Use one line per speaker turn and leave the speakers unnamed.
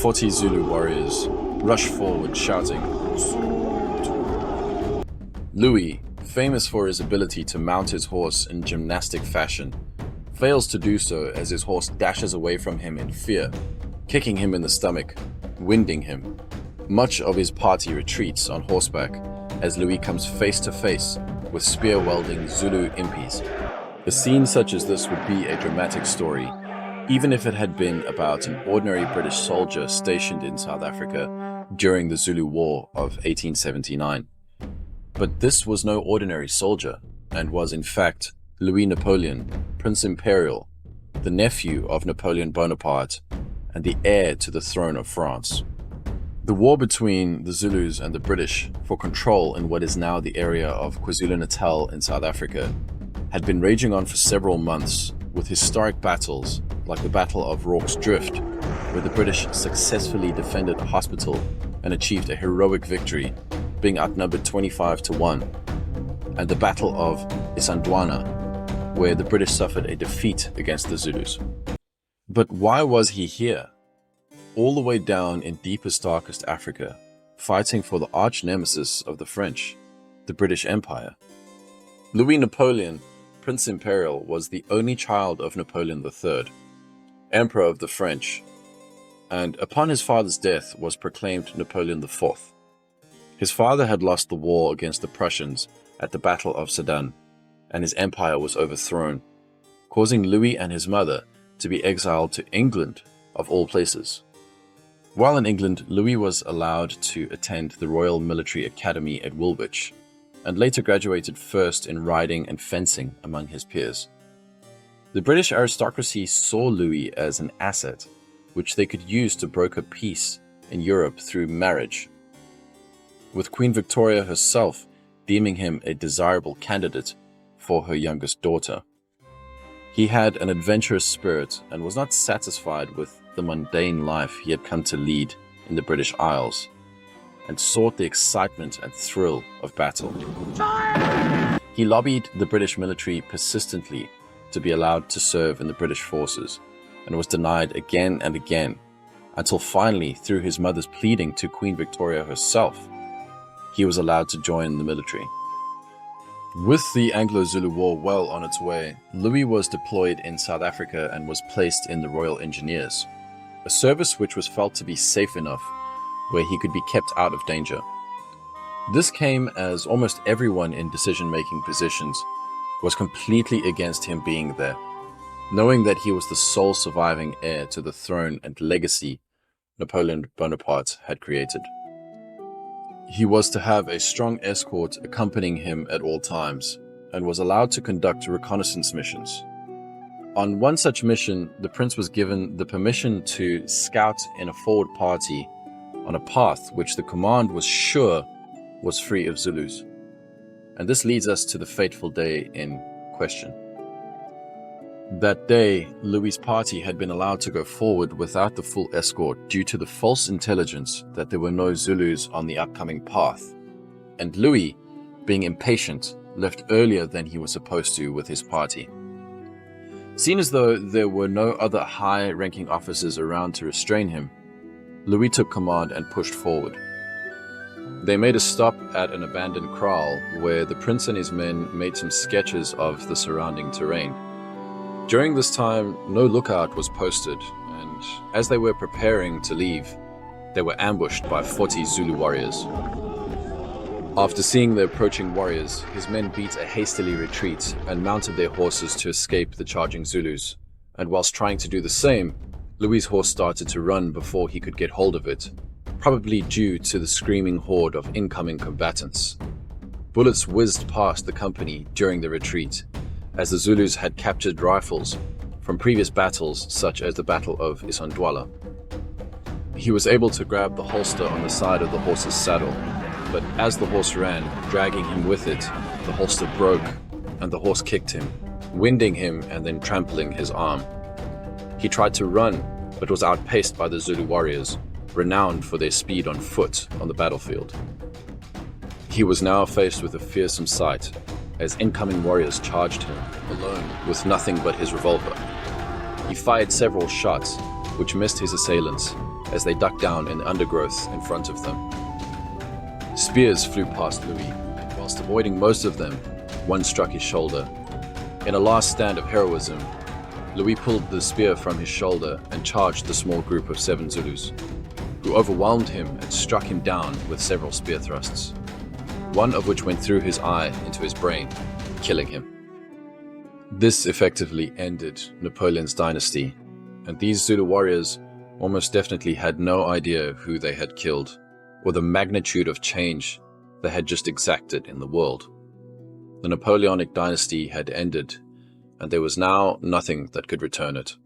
40 Zulu warriors rush forward shouting, "Zulu." Louis, famous for his ability to mount his horse in gymnastic fashion, fails to do so as his horse dashes away from him in fear, kicking him in the stomach, winding him. Much of his party retreats on horseback as Louis comes face to face with spear-wielding Zulu impis. A scene such as this would be a dramatic story, even if it had been about an ordinary British soldier stationed in South Africa during the Zulu War of 1879. But this was no ordinary soldier, and was in fact Louis Napoleon, Prince Imperial, the nephew of Napoleon Bonaparte, and the heir to the throne of France. The war between the Zulus and the British for control in what is now the area of KwaZulu-Natal in South Africa had been raging on for several months, with historic battles like the Battle of Rorke's Drift, where the British successfully defended a hospital and achieved a heroic victory, being outnumbered 25-1, and the Battle of Isandlwana, where the British suffered a defeat against the Zulus. But why was he here, all the way down in deepest, darkest Africa, fighting for the arch-nemesis of the French, the British Empire? Louis Napoleon, Prince Imperial, was the only child of Napoleon III, Emperor of the French, and upon his father's death was proclaimed Napoleon IV. His father had lost the war against the Prussians at the Battle of Sedan, and his empire was overthrown, causing Louis and his mother to be exiled to England, of all places. While in England, Louis was allowed to attend the Royal Military Academy at Woolwich, and later graduated first in riding and fencing among his peers. The British aristocracy saw Louis as an asset, which they could use to broker peace in Europe through marriage, with Queen Victoria herself deeming him a desirable candidate for her youngest daughter. He had an adventurous spirit and was not satisfied with the mundane life he had come to lead in the British Isles, and sought the excitement and thrill of battle. He lobbied the British military persistently to be allowed to serve in the British forces, and was denied again and again, until finally, through his mother's pleading to Queen Victoria herself, he was allowed to join the military. With the Anglo-Zulu War well on its way, Louis was deployed in South Africa and was placed in the Royal Engineers, a service which was felt to be safe enough where he could be kept out of danger. This came as almost everyone in decision-making positions was completely against him being there, knowing that he was the sole surviving heir to the throne and legacy Napoleon Bonaparte had created. He was to have a strong escort accompanying him at all times, and was allowed to conduct reconnaissance missions. On one such mission, the prince was given the permission to scout in a forward party on a path which the command was sure was free of Zulus. And this leads us to the fateful day in question. That day, Louis's party had been allowed to go forward without the full escort due to the false intelligence that there were no Zulus on the upcoming path, and Louis, being impatient, left earlier than he was supposed to with his party. Seen as though there were no other high-ranking officers around to restrain him, Louis took command and pushed forward. They made a stop at an abandoned kraal where the prince and his men made some sketches of the surrounding terrain. During this time, no lookout was posted, and as they were preparing to leave, they were ambushed by 40 Zulu warriors. After seeing the approaching warriors, his men beat a hastily retreat and mounted their horses to escape the charging Zulus, and whilst trying to do the same, Louis's horse started to run before he could get hold of it, probably due to the screaming horde of incoming combatants. Bullets whizzed past the company during the retreat, as the Zulus had captured rifles from previous battles such as the Battle of Isandlwana. He was able to grab the holster on the side of the horse's saddle, but as the horse ran, dragging him with it, the holster broke and the horse kicked him, winding him and then trampling his arm. He tried to run, but was outpaced by the Zulu warriors, renowned for their speed on foot on the battlefield. He was now faced with a fearsome sight, as incoming warriors charged him, alone, with nothing but his revolver. He fired several shots, which missed his assailants, as they ducked down in the undergrowth in front of them. Spears flew past Louis, and whilst avoiding most of them, one struck his shoulder. In a last stand of heroism, Louis pulled the spear from his shoulder and charged the small group of 7 Zulus, who overwhelmed him and struck him down with several spear thrusts, one of which went through his eye into his brain, killing him. This effectively ended Napoleon's dynasty, and these Zulu warriors almost definitely had no idea who they had killed, or the magnitude of change they had just exacted in the world. The Napoleonic dynasty had ended, and there was now nothing that could return it.